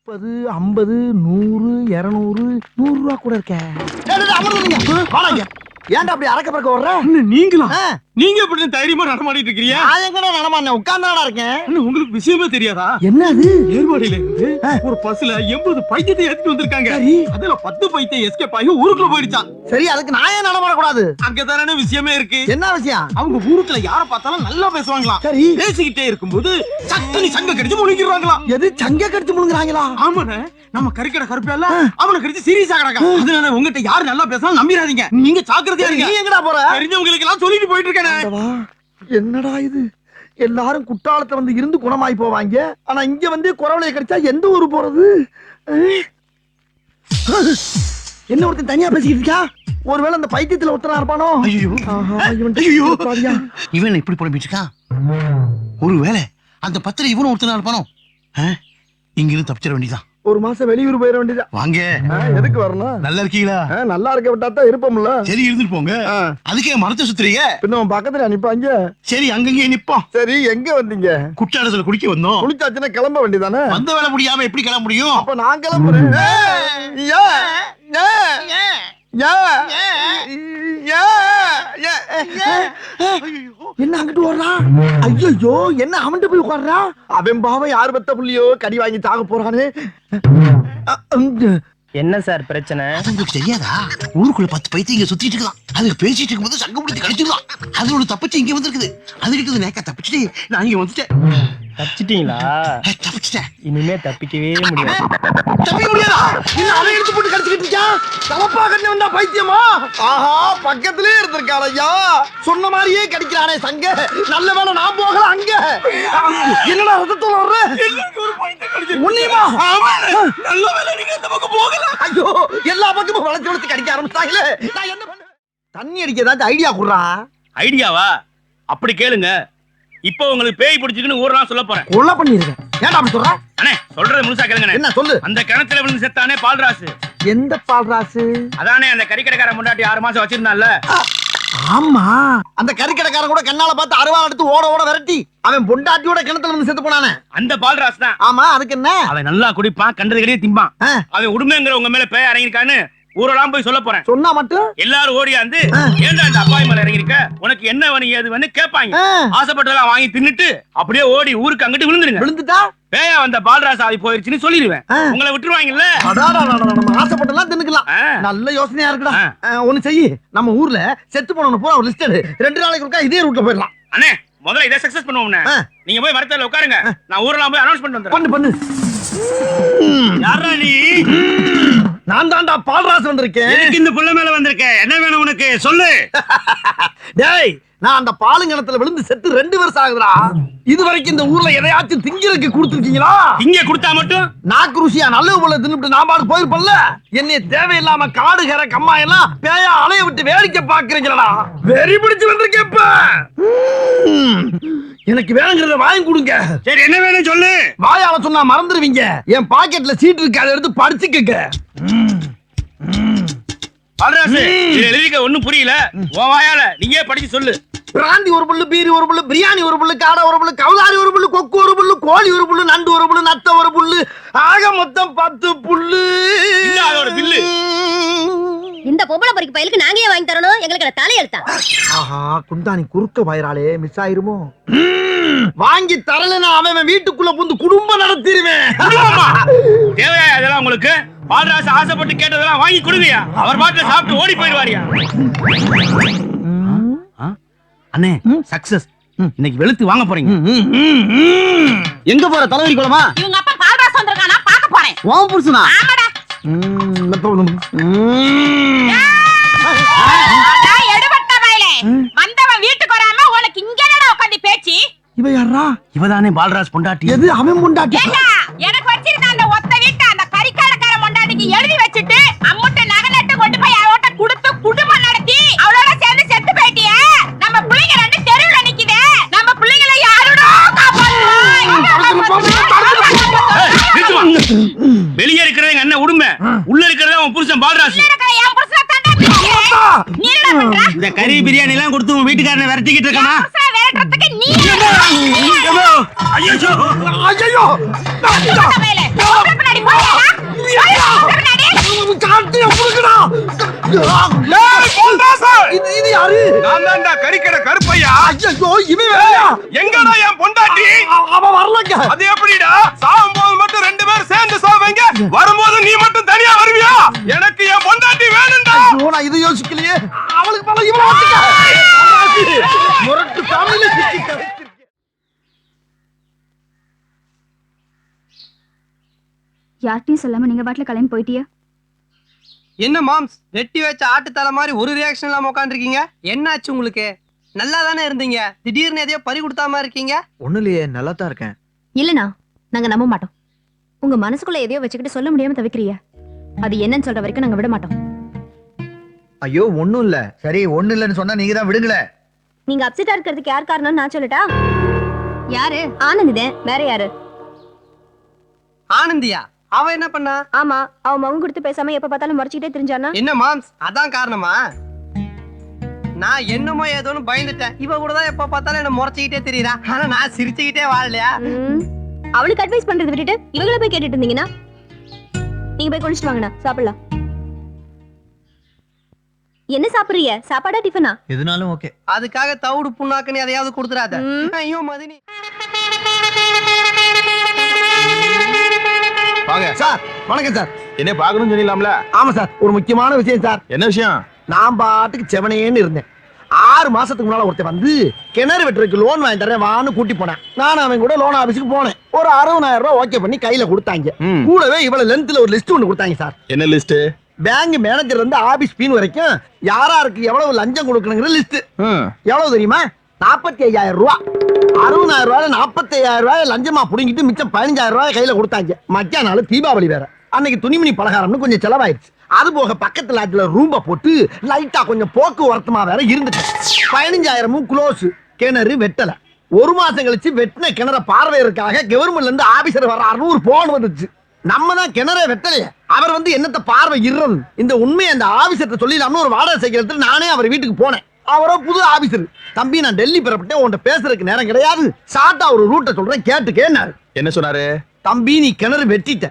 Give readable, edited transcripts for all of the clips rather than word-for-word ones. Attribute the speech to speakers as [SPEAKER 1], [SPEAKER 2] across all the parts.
[SPEAKER 1] 30, 50, 100, 200, 100 ரூபா கூட இருக்க. ஏன்டா அப்படி அரக்க பறக்க வர்ற?
[SPEAKER 2] நீங்களா? நீங்க எப்படி தைரியமா நடமாடிட்டு இருக்கீங்க?
[SPEAKER 1] நான் எங்கடா நடமாட்டேன், உட்கார்ந்தாடா இருக்கேன்.
[SPEAKER 2] உங்களுக்கு விஷயமே தெரியாதா?
[SPEAKER 1] என்ன அது?
[SPEAKER 2] ஏர்வாடியில இருந்து ஒரு பஸ்ல 80 பைத்தியத்தை ஏத்திட்டு வந்திருக்காங்க. அதுல 10 பைத்தியம் எஸ்கேப் ஆகி ஊருக்குள்ள போயிடுச்சான்.
[SPEAKER 1] சரி, அதுக்கு நான் ஏன் நடமாட கூடாது?
[SPEAKER 2] அங்கதானே விஷயமே இருக்கு.
[SPEAKER 1] என்ன விஷயம்?
[SPEAKER 2] அவங்க ஊருக்குள்ள யார பார்த்தாலும் நல்லா பேசுவாங்களாம்.
[SPEAKER 1] சரி,
[SPEAKER 2] பேசிக்கிட்டே இருக்கும்போது சட்டனி சங்க கடிச்சு முழுங்கிடுவாங்களாம்.
[SPEAKER 1] எது சங்க கடிச்சு முழுங்குறாங்களா?
[SPEAKER 2] ஆமாண்ணே, நம்ம கறிக்கடை கருப்பேல்ல அவனை கடிச்சு சீரியஸ் ஆகறாங்க. அதனால உங்ககிட்ட யாரு நல்லா பேசலாம் நம்பிராதீங்க. நீங்க ஜாக்கிரதையா இருங்க.
[SPEAKER 1] நீ எங்கடா போற?
[SPEAKER 2] தெரிஞ்சவங்களுக்கு எல்லாம் சொல்லிட்டு போயிட்டு இருக்கேன்.
[SPEAKER 1] என்னடா இது? எல்லாரும் குற்றாலத்தை வந்து இருந்து குணமாயி போவாங்க, ஆனா இங்க வந்து குறவளைய கடிச்சா எந்த ஊரு போறது? என்ன ஒருத்தன் தனியா பேசிக்கிட்டு இருக்கா? ஒருவேளை அந்த பைத்தியத்துல ஒருத்தனா இருப்பானோ?
[SPEAKER 3] இவன் இப்படி புலம்பிட்டு இருக்கான். ஒருவேளை அந்த பத்திர இவனும் ஒருத்தனா இருப்பானோ? இங்கிருந்து தப்பிச்சிட வேண்டியதான்.
[SPEAKER 1] ஒரு மாசம் வெளியூர் போயிட வேண்டியதா.
[SPEAKER 3] வாங்க.
[SPEAKER 1] எதுக்கு வரணும்?
[SPEAKER 3] நல்லா இருக்கீங்களா?
[SPEAKER 1] நல்லா இருக்க விட்டாதான் இருப்போம்ல.
[SPEAKER 3] சரி, இருந்துட்டு போங்க. அதுக்கே மரத்தை சுத்துறீங்க?
[SPEAKER 1] பின்ன உன் பக்கத்துல நிப்பாங்க.
[SPEAKER 3] சரி, அங்கங்கே நிப்போம்.
[SPEAKER 1] சரி, எங்க வந்தீங்க?
[SPEAKER 3] குற்றாலத்துல குடிக்க வந்தோம்.
[SPEAKER 1] குளிச்சாச்சுன்னா கிளம்ப வேண்டியதானே?
[SPEAKER 3] வந்த வேலை முடியாம எப்படி கிளம்ப முடியும்?
[SPEAKER 1] அப்ப நான் கிளம்புறேன். என்ன அங்கிட்டு ஓடுறான்? ஐயோ, என்ன அவன்கிட்ட போய் உட்கார்றா? அவன் பாவம் யார் பெத்த புள்ளியோ கடி வாங்கி சாக போறானே.
[SPEAKER 4] என்ன சார் பிரச்சனை?
[SPEAKER 3] உங்களுக்கு தெரியாதா? ஊருக்குள்ள 10 பைத்தியம் இங்க சுத்திட்டு இருக்கலாம். அதுக்கு பேசிட்டு இருக்கும்போது சங்கம் முடிச்சு கடிச்சிடலாம். அதோட தப்பிச்சு இங்க வந்திருக்குது. அதுக்கிட்ட நேக்கா தப்பிச்சுட்டு நான் இங்க வந்துட்டேன்.
[SPEAKER 4] தப்பிச்சிட்டீங்களா?
[SPEAKER 3] தப்பிச்சிட்டேன்.
[SPEAKER 4] இனிமே தப்பிக்கவே முடியாது.
[SPEAKER 1] தப்பிக்க முடியாதா? என்ன அவன் எடுத்து போட்டு கடிச்சிட்டு இருக்கான்? தலப்பா கண்ணு வந்தா பைத்தியமா? ஆஹா, பக்கத்திலே இருந்திருக்கான் ஐயா. சொன்ன மாதிரியே கடிக்கிறானே சங்க. நல்ல வேளை நான் போகல அங்க. என்னடா ரத்தத்தோட வர்ற? உன்னியமா?
[SPEAKER 2] நல்ல வேலை நீங்க அந்த பக்கம் போகல.
[SPEAKER 1] ஐயோ, எல்லா பக்கமும் வளைச்சு வளைச்சு கடிக்க ஆரம்பிச்சாங்களே. நான் என்ன பண்ண? தண்ணி அடிக்க ஏதாச்சும் ஐடியா குடுறா.
[SPEAKER 5] ஐடியாவா? அப்படி கேளுங்க. இப்போ உங்களுக்கு பேய் பிடிச்சிருக்குன்னு ஊரெல்லாம் சொல்ல போறேன்.
[SPEAKER 1] கொலை பண்ணிருக்கேன். ஏன்டா அப்படி சொல்ற?
[SPEAKER 5] அண்ணே, சொல்றது முழுசா கேளுங்க.
[SPEAKER 1] என்ன சொல்லு?
[SPEAKER 5] அந்த கிணத்துல விழுந்து செத்தானே பால்ராசு.
[SPEAKER 1] எந்த பால்ராசு?
[SPEAKER 5] அதானே அந்த கறிக்கடைக்கார முன்னாடி 6 மாசம் வச்சிருந்தான்ல.
[SPEAKER 1] ஆமா, அந்த கறிக்கடைக்காரன் கூட கண்ணால பார்த்து அருவாள் எடுத்து ஓட ஓட விரட்டி அவன் பொண்டாட்டியோட கிணத்துல இருந்து செத்து போனானே,
[SPEAKER 5] அந்த பால்ராசு தான்.
[SPEAKER 1] ஆமா, அதுக்கு என்ன?
[SPEAKER 5] அவன் நல்லா குடிப்பான், கண்டது கடியே திம்பான். அவன் உடுமைங்கிற உங்க மேல பேய் இறங்கிருக்கான்னு ஊரெல்லாம் போய் சொல்ல போறேன்.
[SPEAKER 1] சொன்னா மட்டும்
[SPEAKER 5] எல்லாரும் ஓடியாந்து ஏன்டா அந்த அப்பாய் மேல இறங்கிருக்க, உனக்கு என்ன வேணும் ஏது வேணும் கேட்பாங்க. ஆசைப்பட்டதெல்லாம் வாங்கி தின்னுட்டு அப்படியே ஓடி ஊருக்கு அங்கிட்டு விழுந்துருங்க.
[SPEAKER 1] விழுந்துட்டா
[SPEAKER 5] பேயா வந்த பால்ராசு ஆவி போயிருச்சுன்னு சொல்லிடுவேன். உங்களை விட்டுருவாங்கல்ல.
[SPEAKER 1] நம்ம ஆசைப்பட்டெல்லாம் தின்னுக்கலாம். நல்ல யோசனையா இருக்குடா. ஒண்ணு செய்யி, நம்ம ஊர்ல செத்து போனவன பூரா ஒரு லிஸ்ட் எடு. 2 நாளைக்கு ஒருக்கா இதே ரூட்ல போயிடலாம்.
[SPEAKER 5] அண்ணே, முதல்ல இதை சக்சஸ் பண்ணுவோம்ண்ணே. நீங்க போய் வரத்துல உட்காருங்க, நான் ஊரெல்லாம் போய் அனௌன்ஸ் பண்ணிட்டு வந்துடுறேன்.
[SPEAKER 1] பண்ணு.
[SPEAKER 5] யாரா நீ?
[SPEAKER 1] நான் தான்டா பால்ராசு வந்திருக்கேன்.
[SPEAKER 5] எதுக்கு இந்த புள்ள மேல வந்திருக்க? என்ன வேணும் உனக்கு சொல்லு.
[SPEAKER 1] டேய், நான் அந்த பாலுங்கணத்துல விழுந்து செத்து 2 வருஷம் ஆகுதுடா. இது வரைக்கும் இந்த ஊர்ல எதையாச்சும் திங்கிறதுக்கு கொடுத்துருக்கீங்களா?
[SPEAKER 5] இங்க கொடுத்தா மட்டும்
[SPEAKER 1] நாக்கு ருசியா நல்ல போல தின்னுட்டு நான் பாடு போயிருப்பல்ல. என்னைய தேவையில்லாம காடு கரை கம்மா எல்லாம் பேயா அலைய விட்டு வேடிக்கை பாக்குறீங்களா? வெறி பிடிச்சு வந்திருக்கேப்ப. எனக்கு வேணுங்கிறத வாங்கி கொடுங்க.
[SPEAKER 5] சரி, என்ன வேணும் சொல்லு.
[SPEAKER 1] வாயால சொன்னா மறந்துடுவீங்க. என் பாக்கெட்ல சீட் இருக்கு, அதை எடுத்து படிச்சுக்கங்க.
[SPEAKER 5] பால்ராசு, இதுல எழுதிக்க ஒண்ணும் புரியல. உன் வாயால நீயே படிச்சு சொல்லு.
[SPEAKER 1] பிராந்தி ஒரு புல்லு, பீரி ஒரு புல்லு, பிரியாணி ஒரு புல்லு, காடை ஒரு புல்லு, கவுதாரி ஒரு புல்லு, கொக்கு ஒரு புல்லு, கோழி ஒரு புல்லு, நண்டு ஒரு புல்லு, நத்த ஒரு புல்லு, ஆக மொத்தம் 10 புல்லு.
[SPEAKER 5] அதோட பில்லு.
[SPEAKER 6] இந்த பொம்பளை பொறுக்கி பையலுக்கு நாங்க ஏன் வாங்கி தரணும்? எங்களுக்கு தலையெழுத்தா?
[SPEAKER 1] ஆஹா, குந்தாணி குறுக்க வயராலே மிஸ் ஆயிருமோ? வாங்கி தரலன்னா அவன் வீட்டுக்குள்ள புந்து குடும்பம் நடத்திடுவேன்.
[SPEAKER 5] தேவையா அதெல்லாம் உங்களுக்கு? பால்ராசு ஆசைப்பட்டு கேட்டதெல்லாம் வாங்கி கொடுங்கயா. அவர் பாட்டுல சாப்பிட்டு ஓடி போயிடுவாரியா. அண்ணே, சக்சஸ். இன்னைக்கு வெளுத்து வாங்க போறீங்க.
[SPEAKER 1] எங்க போற? தலைவரி குளமா?
[SPEAKER 6] இவங்க அப்பா பால்ராசு வந்திருக்கானா பார்க்க போறேன்.
[SPEAKER 1] ஓம் புருஷனா?
[SPEAKER 6] ஆமாடா. எடுபட்ட பயலே, வந்தவன் வீட்டுக்கு வராம உனக்கு இங்க என்னடா உட்கார்ந்து பேச்சு?
[SPEAKER 1] இவ யாரா?
[SPEAKER 5] இவதானே பால்ராஜ் பொண்டாட்டி.
[SPEAKER 1] எது அவன் பொண்டாட்டி?
[SPEAKER 6] எனக்கு வச்சிருந்த அந்த ஒத்த வீட்டை அந்த கறிக்கடைக்கார பொண்டாட்டிக்கு எழுதி வச்சுட்டு அம்முட்ட நகை நட்டு கொண்டு போய் அவட்ட கொடுத்து குடும்பம் நடத்தி அவளோட சேர்ந்து செத்து போயிட்டிய. நம்ம பிள்ளைங்க 2 தெருவுல நிக்குதே. நம்ம பிள்ளைங்களை யாருடா காப்பாத்துவா?
[SPEAKER 5] வெளியே இருக்கிறது எங்க அண்ணன் உடுமை, உள்ள இருக்கிறது உன் புருஷன் பால்ராஜ். இந்த கறி பிரியாணி எல்லாம் கொடுத்து உன் வீட்டுக்காரனை விரட்டிக்கிட்டு இருக்கானா?
[SPEAKER 6] நீ
[SPEAKER 5] டேய், பொண்டாசா!
[SPEAKER 1] இது யாரு?
[SPEAKER 5] நான் தான்டா கறிக்கடை கருப்பையா.
[SPEAKER 1] ஐயோ, இவன் வேறயா?
[SPEAKER 5] எங்கடா என் பொண்டாட்டி?
[SPEAKER 1] அவன் வரலங்க.
[SPEAKER 5] அது எப்படிடா? சாகும்போது மட்டும் 2 பேரும் சேர்ந்து சாவீங்க, வரும்போது நீ மட்டும் தனியா வருவியா? எனக்கு என் பொண்டாட்டி வேணும்டா.
[SPEAKER 1] ஐயோ, நான் இதை யோசிக்கலையே. அவளுக்கு பல இவன் வந்துட்டா. முரட்டு சாமியில சிக்கி கரைச்சிருக்கேன்.
[SPEAKER 7] யார்கிட்டயும் சொல்லாம நீங்க பாட்டுல கிளம்பி போயிட்டியா?
[SPEAKER 2] என்ன மாம்ஸ், வெட்டி வச்ச ஆட்டு தலை மாதிரி ஒரு ரியாக்ஷன் இல்லாம உட்காந்துருக்கீங்க? என்னாச்சு உங்களுக்கு? நல்லா தானே இருந்தீங்க, திடீர்னு எதையோ பறி கொடுத்தாம இருக்கீங்க.
[SPEAKER 8] ஒண்ணும் இல்லையே, நல்லா தான் இருக்கேன்.
[SPEAKER 7] இல்லனா நாங்க நம்ப மாட்டோம். உங்க மனசுக்குள்ள எதையோ வச்சுக்கிட்டு சொல்ல முடியாம தவிக்கிறீங்க. அது என்னன்னு சொல்ற வரைக்கும் நாங்க விட மாட்டோம்.
[SPEAKER 8] ஐயோ ஒண்ணும் இல்ல. சரி ஒண்ணும் இல்லன்னு சொன்னா நீங்க தான் விடுங்களே.
[SPEAKER 7] நீங்க அப்செட்டா இருக்கிறதுக்கு யார் காரணம்னு நான் சொல்லட்டா? யாரு? ஆனந்திதே, வேற யாரு?
[SPEAKER 2] ஆனந்தியா? அவ என்ன பண்ணா?
[SPEAKER 7] ஆமா, அவ மகன் கொடுத்து பேசாம எப்ப பார்த்தாலும் மறைச்சிக்கிட்டே தெரிஞ்சானா?
[SPEAKER 2] என்ன மாம்ஸ், அதான் காரணமா? நான் என்னமோ ஏதோன்னு பயந்துட்டேன். இவ கூட தான் எப்ப பார்த்தாலும் என்ன முறைச்சிக்கிட்டே தெரியுறா. ஆனா நான் சிரிச்சுக்கிட்டே வாழலையா?
[SPEAKER 7] அவளுக்கு அட்வைஸ் பண்றது விட்டுட்டு இவங்கள போய் கேட்டுட்டு இருந்தீங்கன்னா நீங்க போய் குளிச்சுட்டு வாங்கண்ணா, சாப்பிடலாம். என்ன சாப்பிடுறீங்க? சாப்பாடா டிஃபனா?
[SPEAKER 8] எதுனாலும் ஓகே.
[SPEAKER 2] அதுக்காக தவிடு புண்ணாக்குன்னு எதையாவது கொடுத்துறாத. ஐயோ மதினி.
[SPEAKER 5] வாங்க
[SPEAKER 1] சார், வணக்கம் சார்.
[SPEAKER 5] என்ன பாக்கணும்னு சொல்லிடலாம்ல?
[SPEAKER 1] ஆமா சார், ஒரு முக்கியமான விஷயம் சார்.
[SPEAKER 5] என்ன விஷயம்?
[SPEAKER 1] நான் பாட்டுக்கு செவனேன்னு இருந்தேன். 6 மாசத்துக்கு முன்னால ஒருத்தன் வந்து கிணறு வெட்டுறதுக்கு லோன் வாங்கி தரேன் வான்னு கூட்டி போனேன். நான் அவன் கூட லோன் ஆபீஸுக்கு போனேன். ஒரு 60,000 ரூபாய் ஓகே பண்ணி கையில கொடுத்தாங்க. கூடவே இவ்வளவு லென்த்ல ஒரு லிஸ்ட் ஒன்று கொடுத்தாங்க சார்.
[SPEAKER 5] என்ன லிஸ்ட்?
[SPEAKER 1] பேங்க் மேனேஜர் இருந்து ஆபீஸ் பீன் வரைக்கும் யாராருக்கு எவ்வளவு லஞ்சம் கொடுக்கணுங்கிற லிஸ்ட். எவ்வளவு தெரியுமா? 45,000 ரூபாய். 60,000 ரூபாய் 45,000 ரூபாய் லஞ்சமா புடுங்கிட்டு மிச்சம் 15,000 ரூபாய் கையில கொடுத்தாங்க. மத்திய நாள் தீபாவளி வேற. அன்னைக்கு துணிமணி பலகாரம்னு கொஞ்சம் செலவாயிருச்சு. அது போக பக்கத்து லாட்ஜ்ல ரூம்ப போட்டு லைட்டா கொஞ்சம் போக்குவரத்துமா வேற இருந்துச்சு. 15,000 க்ளோஸ். கிணறு வெட்டல. 1 மாசம் கழிச்சு வெட்டின கிணற பார்வையறதுக்காக கவர்மெண்ட்ல இருந்து ஆபீசர் வர்றாருன்னு ஒரு போன் வந்துச்சு. நம்ம தான் கிணற வெட்டலையே, அவர் வந்து என்னத்த பார்வை இறது. இந்த உண்மையை அந்த ஆபீசர்ட்ட சொல்லிடலாம்னு ஒரு வாடகை சைக்கிள் எடுத்து நானே அவர் வீட்டுக்கு போனேன். அவரோ புது ஆபீசர். தம்பி, நான் டெல்லி பெறப்பட்டேன், உன்கிட்ட பேசுறதுக்கு நேரம் கிடையாது, ஷார்ட்டா ஒரு ரூட்டை சொல்றேன் கேட்டுக்கேன்னாரு.
[SPEAKER 5] என்ன சொன்னாரு?
[SPEAKER 1] தம்பி, நீ கிணறு வெட்டிட்ட,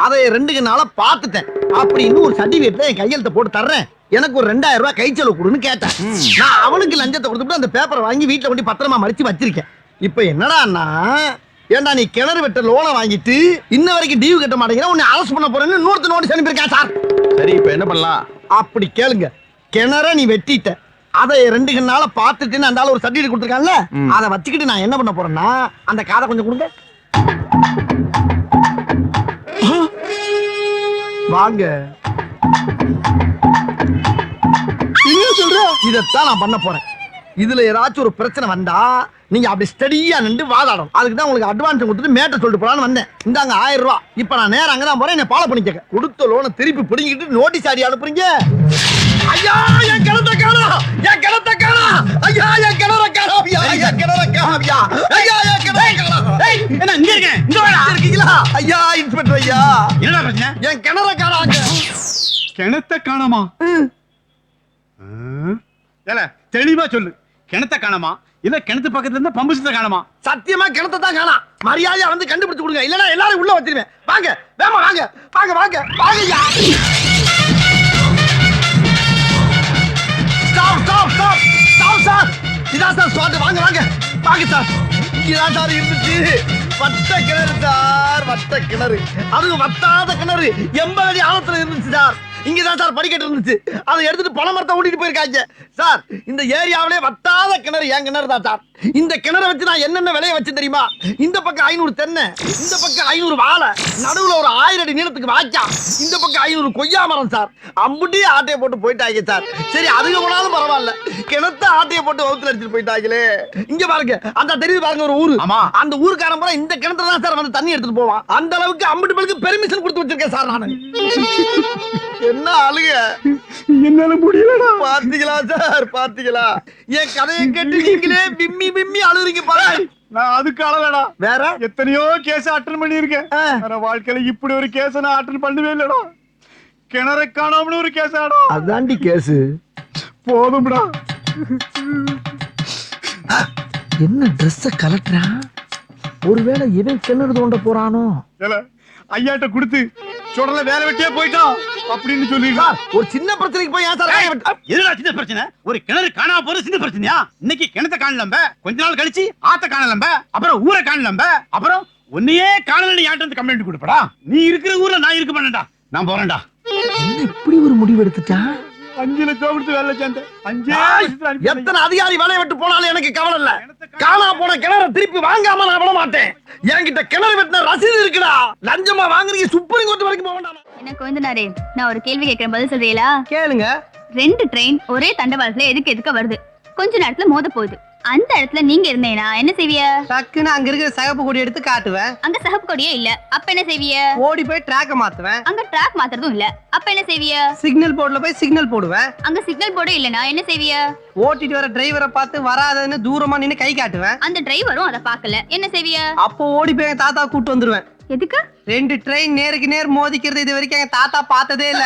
[SPEAKER 1] அதை 2 நாளா பாத்துட்டேன் அப்படின்னு ஒரு சர்டிபிகேட்ல என் கையெழுத்த போட்டு தர்றேன், எனக்கு ஒரு 2,000 ரூபாய் கை செலவு கொடுன்னு கேட்டேன். நான் அவனுக்கு லஞ்சத்தை கொடுத்துட்டு அந்த பேப்பரை வாங்கி வீட்டுல கொண்டு பத்திரமா மடிச்சு வச்சிருக்கேன். இப்ப என்னடான்னா, ஏண்டா நீ கிணறு வெட்ட லோனை வாங்கிட்டு இன்ன வரைக்கும் டியூ கட்ட மாட்டேங்கிற, உன்னை அரெஸ்ட் பண்ண போறேன்னு இன்னொருத்த நோட்டீஸ் அனுப்பியிருக்கேன் சார்.
[SPEAKER 5] சரி, இப்ப என்ன பண்ணலாம்?
[SPEAKER 1] அப்படி கேளுங்க. கிணற நீ வெட்டிட்ட, அதை 2 நாளா பாத்துட்டு அந்த ஆளு ஒரு சர்டிபிகேட் கொடுத்துருக்கான்ல, அதை வச்சுக்கிட்டு நான் என்ன பண்ண போறேன்னா, அந்த காதை கொஞ்சம் கொடுங்க. வாங்க. என்ன சொல்ற? இதைத்தான் நான் பண்ண போறேன். இதுல ஏதாச்சும் ஒரு பிரச்சனை வந்தா நீங்க அப்படி ஸ்டடியா நின்று வாதாடணும். அதுக்கு தான் உங்களுக்கு அட்வான்ஸ் கொடுத்துட்டு மேட்டர் சொல்லிட்டு போலான்னு வந்தேன். இந்தாங்க 1000 ரூபாய். இப்ப நான் நேரம் அங்கதான் போறேன், என்ன ஃபாலோ பண்ணிக்க. கொடுத்த லோனை திருப்பி பிடிங்கிட்டு நோட்டீஸ் ஆடி அனுப்புறீங்க. ஐயா, என் கிணத்த காணோம், என் கிணத்த காணோம், ஐயா என் கிணற காணோம், ஐயா என் கிணற காணோம், ஐயா என் கிணற காணோம்.
[SPEAKER 5] என்ன இங்க இருக்கேன், இங்க வாடா.
[SPEAKER 1] இருக்கீங்களா? ஐயா இன்ஸ்பெக்டர் ஐயா,
[SPEAKER 5] என்னடா பிரச்சனை?
[SPEAKER 1] என் கிணற காணாங்க.
[SPEAKER 5] கிணத்த காணாமா? ஏல தெளிவா சொல்லு, கிணத்த காணாமா இல்ல கிணத்து பக்கத்துல இருந்த பம்பு செட்ட காணாமா?
[SPEAKER 1] சத்தியமா கிணத்த தான் காணோம். மரியாதையா வந்து கண்டுபிடிச்சு கொடுங்க, இல்லனா எல்லாரும் உள்ள வச்சிருவேன். வாங்க, வேமா வாங்க, வாங்க வாங்க வாங்க. ஐயா, stop stop stop stop sir. இதான் சார் ஸ்பாட். வாங்க வாங்க வாங்க சார். இதான் சார் இருந்துச்சு. வட்ட கிணறு சார், வட்ட கிணறு. அது வட்டாத கிணறு 80 அடி ஆழத்துல இருந்துச்சு சார். இங்கதான் சார் படிக்கட்டு இருந்துச்சு. அதை எடுத்துட்டு பனை மரத்தை ஓட்டிட்டு போயிருக்காங்க சார். இந்த ஏரியாவிலே வட்டாத கிணறு என் கிணறு தான் சார். இந்த கிணறை வச்சு நான் என்னென்ன விலைய வச்சு தெரியுமா? இந்த பக்கம் 500 தென்னை, இந்த பக்கம் 500 வாழை, நடுவுல ஒரு 1000 அடி நீளத்துக்கு வாய்க்கா, இந்த பக்கம் 500 கொய்யா மரம் சார். அம்புட்டி ஆட்டையை போட்டு போயிட்டாங்க சார். சரி, அதுக்கு போனாலும் பரவாயில்ல, கிணத்த ஆட்டையை போட்டு வகுத்துல அடிச்சுட்டு போயிட்டாங்களே. இங்க பாருங்க, அந்த தெரியுது பாருங்க ஒரு ஊரு.
[SPEAKER 5] ஆமா,
[SPEAKER 1] அந்த ஊருக்காரன் பூரா இந்த கிணத்துல தான் சார் வந்து தண்ணி எடுத்துட்டு போவான். அந்த அளவுக்கு அம்புட்டு பேருக்கு பெர்மிஷன் கொடுத்து வச்சிருக்கேன் சார் நானு. என்ன அழுக?
[SPEAKER 5] என்னால முடியலடா.
[SPEAKER 1] பாத்தீங்களா சார், பாத்தீங்களா? என் கதையை கேட்டு நீங்களே பிம்மி பிம்மி அழுறீங்க பாருங்க.
[SPEAKER 5] நான் அதுக்கு அழலடா.
[SPEAKER 1] வேற
[SPEAKER 5] எத்தனையோ கேஸ் அட்டன் பண்ணியிருக்கேன். ஆனா வாழ்க்கையில இப்படி ஒரு கேஸ் நான் அட்டன் பண்ணவே இல்லடா. கிணற காணாமனு ஒரு கேஸ் ஆடா.
[SPEAKER 1] அதாண்டி கேஸ்.
[SPEAKER 5] போதும்டா.
[SPEAKER 1] என்ன ட்ரெஸ்ஸ கலட்டுறான்? ஒருவேளை இவன் கிணறு தோண்ட போறானோ?
[SPEAKER 5] ஐயாட்ட கொடுத்து சுடல வேலை வெட்டியே போயிட்டான். அப்படின்னு சொல்லிடுறா.
[SPEAKER 1] சார் ஒரு சின்ன பிரச்சனைக்கு போய் ஏன் சார் வாயை வெட்ட-
[SPEAKER 5] எதுடா சின்ன பிரச்சனை? ஒரு கிணறு காணாம போறது சின்ன பிரச்சனையா? இன்னைக்கு கிணத்தை காணலம்ப, கொஞ்ச நாள் கழிச்சு ஆத்த காணலம்ப, அப்புறம் ஊரை காணலம்ப, அப்புறம் உன்னையே காணலன்னு யார்ட்ட வந்து கம்ப்ளைண்ட் கொடுப்படா? நீ இருக்கிற ஊர்ல நான் இருக்க மாட்டேன்டா. நான் போறேன்டா.
[SPEAKER 1] என்ன இப்படி ஒரு முடிவு எடுத்துட்டா?
[SPEAKER 5] 5 லட்சம் கொடுத்து வேலை சேர்ந்தேன். 5
[SPEAKER 1] எத்தனை அதிகாரி வேலையை விட்டு போனாலும் எனக்கு கவலை இல்ல. காணா போன கிணற திருப்பி வாங்காம நான் விட மாட்டேன். என்கிட்ட கிணறு வெட்டின ரசீது இருக்குடா. லஞ்சமா வாங்குறீங்க, சுப்ரீம் கோர்ட் வரைக்கும் போக வேண்டாம்.
[SPEAKER 9] எனக்கு வந்து நான் ஒரு கேள்வி கேட்கிறேன், பதில் சொல்றீங்களா?
[SPEAKER 2] கேளுங்க.
[SPEAKER 9] 2 ட்ரெயின் ஒரே தண்டவாளத்துல எதுக்க வருது, கொஞ்ச நேரத்துல மோத போகுது. அந்த இடத்துல நீங்க இருந்தீங்கன்னா என்ன செய்விய?
[SPEAKER 2] டக்குன்னு அங்க இருக்கிற சிகப்பு கொடி எடுத்து காட்டுவேன்.
[SPEAKER 9] அங்க சகப்பு கொடியே இல்ல, அப்ப என்ன செய்விய?
[SPEAKER 2] ஓடி போய் ட்ராக்க மாத்துவேன்.
[SPEAKER 9] அங்க ட்ராக் மாத்துறதும் இல்ல, அப்ப என்ன செய்விய?
[SPEAKER 2] சிக்னல் போர்டுல போய் சிக்னல் போடுவேன்.
[SPEAKER 9] அங்க சிக்னல் போர்டும் இல்லனா என்ன செய்விய?
[SPEAKER 2] ஓட்டிட்டு வர டிரைவரை பார்த்து வராதன்னு தூரமா நின்னு கை காட்டுவேன்.
[SPEAKER 9] அந்த டிரைவரும் அத பார்க்கல, என்ன செய்விய?
[SPEAKER 2] அப்போ ஓடி போய் எங்க தாத்தா கூட்டு வந்துருவேன்.
[SPEAKER 9] எதுக்கு?
[SPEAKER 2] 2 ட்ரெயின் நேருக்கு நேர் மோதிக்கிறது இது வரைக்கும் எங்க தாத்தா பார்த்ததே இல்ல.